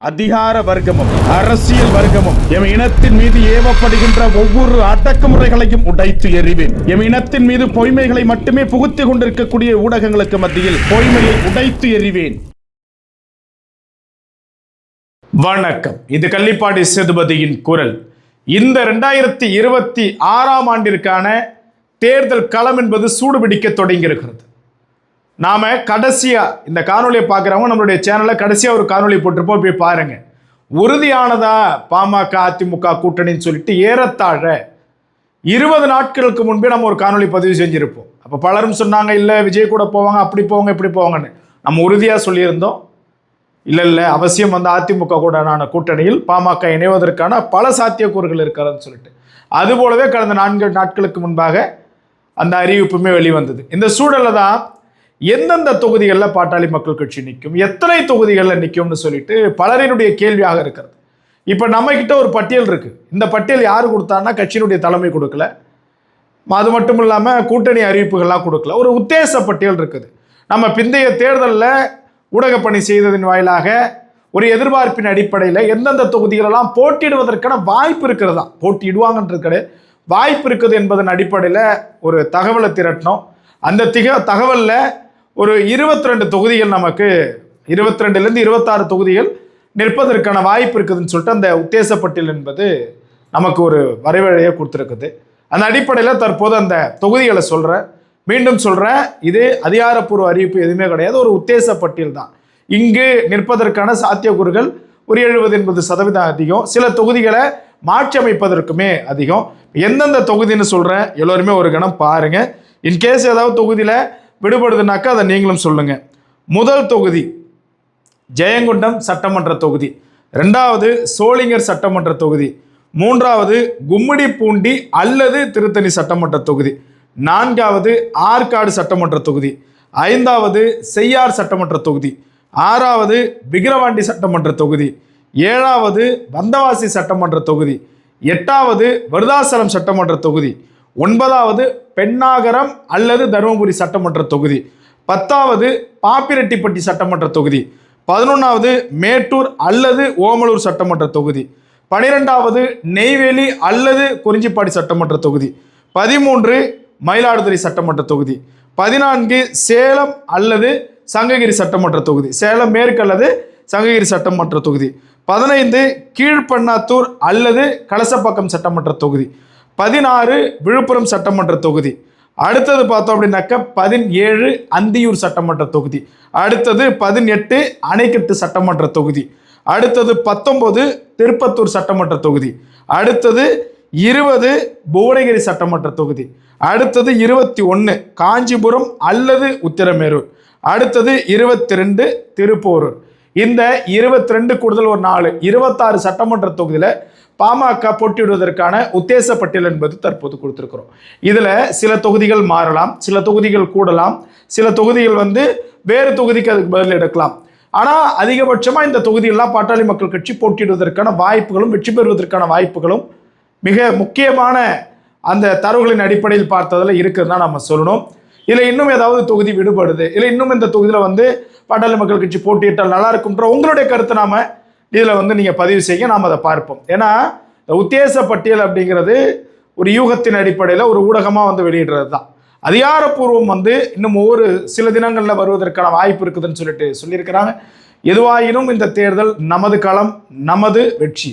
அதிகார வர்க்கமும் அரசியல் வர்க்கமும் எம் இனத்தின் மீது ஏவப்படுகின்ற ஒவ்வொரு அடக்குமுறைகளையும் உடைத்து எறிவேன். எம் இனத்தின் மீது பொய்மைகளை மட்டுமே புகுத்திக் கொண்டிருக்கக்கூடிய ஊடகங்களுக்கு மத்தியில் பொய்மையை உடைத்து எறிவேன். வணக்கம், இது கள்ளிப்பாடி சேதுபதியின் குரல். இந்த 2026ஆம் ஆண்டிற்கான தேர்தல் களம் என்பது சூடுபிடிக்க தொடங்கியிருக்கிறது. நாம கடைசியா இந்த காணொலியை பார்க்குறவங்க நம்மளுடைய சேனல்ல கடைசியா ஒரு காணொலி போட்டிருப்போம், போய் பாருங்க. உறுதியானதா பாமக அதிமுக கூட்டணின்னு சொல்லிட்டு ஏறத்தாழ 20 நாட்களுக்கு முன்பே நம்ம ஒரு காணொலி பதிவு செஞ்சிருப்போம். அப்போ பலரும் சொன்னாங்க, இல்லை விஜய் கூட போவாங்க, அப்படி போவாங்க இப்படி போவாங்கன்னு. நம்ம உறுதியாக சொல்லியிருந்தோம், இல்லை அவசியம் வந்து அதிமுக கூடனான கூட்டணியில் பாமக இணைவதற்கான பல சாத்தியக்கூறுகள் இருக்கிறதுன்னு சொல்லிட்டு. அதுபோலவே கடந்த 4 நாட்களுக்கு முன்பாக அந்த அறிவிப்புமே வெளிவந்தது. இந்த சூழலில் தான் எந்தெந்த தொகுதிகளில் பாட்டாளி மக்கள் கட்சி நிற்கும், எத்தனை தொகுதிகளில் நிற்கும்னு சொல்லிட்டு பலரினுடைய கேள்வியாக இருக்கிறது. இப்போ நம்ம கிட்ட ஒரு பட்டியல் இருக்கு. இந்த பட்டியல் யார் கொடுத்தான்னா கட்சியினுடைய தலைமை கொடுக்கல, அது மட்டும் இல்லாமல் கூட்டணி அறிவிப்புகள்லாம் கொடுக்கல. ஒரு உத்தேச பட்டியல் இருக்குது. நம்ம பிந்தைய தேர்தலில் ஊடகப்பணி செய்ததின் வாயிலாக ஒரு எதிர்பார்ப்பின் அடிப்படையில் எந்தெந்த தொகுதிகளெல்லாம் போட்டியிடுவதற்கான வாய்ப்பு இருக்கிறதா, போட்டியிடுவாங்கன்றது வாய்ப்பு இருக்குது என்பதன் அடிப்படையில் ஒரு தகவலை திரட்டினோம். அந்த தகவலில் ஒரு 22 தொகுதிகள், நமக்கு 22லேருந்து 26 தொகுதிகள் நிற்பதற்கான வாய்ப்பு இருக்குதுன்னு சொல்லிட்டு அந்த உத்தேச பட்டியல் என்பது நமக்கு ஒரு வரைவழையை கொடுத்துருக்குது. அந்த அடிப்படையில் தற்போது அந்த தொகுதிகளை சொல்கிறேன், மீண்டும் சொல்கிறேன், இது அதிகாரப்பூர்வ அறிவிப்பு எதுவுமே கிடையாது, ஒரு உத்தேச பட்டியல் தான். இங்கு நிற்பதற்கான சாத்தியக்கூறுகள் ஒரு 70-80% அதிகம். சில தொகுதிகளை மாற்றி அமைப்பதற்குமே அதிகம். எந்தெந்த தொகுதின்னு சொல்கிறேன், எல்லோருமே ஒரு கணம் பாருங்கள். இன்கேஸ் ஏதாவது தொகுதியில் விடுபடுதுனாக்கா அதை நீங்களும் சொல்லுங்க. முதல் தொகுதி ஜெயங்கொண்டம் சட்டமன்ற தொகுதி, 2வது சோளிங்கர் சட்டமன்ற தொகுதி, 3வது கும்மிடிப்பூண்டி அல்லது திருத்தணி சட்டமன்ற தொகுதி, 4வது ஆற்காடு சட்டமன்ற தொகுதி, 5வது செய்யார் சட்டமன்ற தொகுதி, 6வது விக்கிரவாண்டி சட்டமன்ற தொகுதி, 7வது வந்தவாசி சட்டமன்ற தொகுதி, 8வது விருதாசலம் சட்டமன்ற தொகுதி, 9வது பெண்ணாகரம் அல்லது தருமபுரி சட்டமன்ற தொகுதி, 10வது பாப்பிரெட்டிப்பட்டி சட்டமன்ற தொகுதி, 11வது மேட்டூர் அல்லது ஓமலூர் சட்டமன்ற தொகுதி, 12வது நெய்வேலி அல்லது குறிஞ்சிப்பாடி சட்டமன்ற தொகுதி, 13 மயிலாடுதுறை சட்டமன்ற தொகுதி, 14 சேலம் அல்லது சங்ககிரி சட்டமன்ற தொகுதி, சேலம் மேற்கு அல்லது சங்ககிரி சட்டமன்ற தொகுதி, 15 கீழ்பண்ணாத்தூர் அல்லது கலசப்பாக்கம் சட்டமன்ற தொகுதி, 16 விழுப்புரம் சட்டமன்ற தொகுதி. அடுத்தது பார்த்தோம் அப்படின்னாக்க 17 அந்தியூர் சட்டமன்ற தொகுதி, அடுத்தது 18 அணைக்கட்டு சட்டமன்ற தொகுதி, அடுத்தது 19 திருப்பத்தூர் சட்டமன்ற தொகுதி, அடுத்தது 20 புவனகிரி சட்டமன்ற தொகுதி, அடுத்தது 21 காஞ்சிபுரம் அல்லது உத்திரமேரூர், அடுத்தது 22 திருப்பூர். இந்த 22 கூடுதல் ஒரு 4 26 சட்டமன்ற தொகுதியில் பாமக போட்டியிடுவதற்கான உத்தேச பட்டியல் என்பது தற்போது கொடுத்திருக்கிறோம். இதுல சில தொகுதிகள் மாறலாம், சில தொகுதிகள் கூடலாம், சில தொகுதிகள் வந்து வேறு தொகுதிக்கு அதுக்கு பதில் எடுக்கலாம். ஆனா அதிகபட்சமா இந்த தொகுதியெல்லாம் பாட்டாளி மக்கள் கட்சி போட்டியிடுவதற்கான வாய்ப்புகளும் வெற்றி பெறுவதற்கான வாய்ப்புகளும் மிக முக்கியமான அந்த தரவுகளின் அடிப்படையில் பார்த்ததுல இருக்குதுன்னு நம்ம சொல்லணும். இல்லை இன்னும் ஏதாவது தொகுதி விடுபடுது, இல்லை இன்னும் இந்த தொகுதியில் வந்து பாட்டாளி மக்கள் கட்சி போட்டியிட்டால் நல்லா இருக்கும்ன்ற உங்களுடைய கருத்தை நாம இதில் வந்து நீங்கள் பதிவு செய்ய நாம் அதை பார்ப்போம். ஏன்னா உத்தேச பட்டியல் அப்படிங்கிறது ஒரு யூகத்தின் அடிப்படையில் ஒரு ஊடகமாக வந்து வெளியிடுறது தான். அதிகாரப்பூர்வம் வந்து இன்னும் ஒவ்வொரு சில தினங்களில் வருவதற்கான வாய்ப்பு இருக்குதுன்னு சொல்லியிருக்கிறாங்க. எதுவாயினும் இந்த தேர்தல் நமது களம், நமது வெற்றி.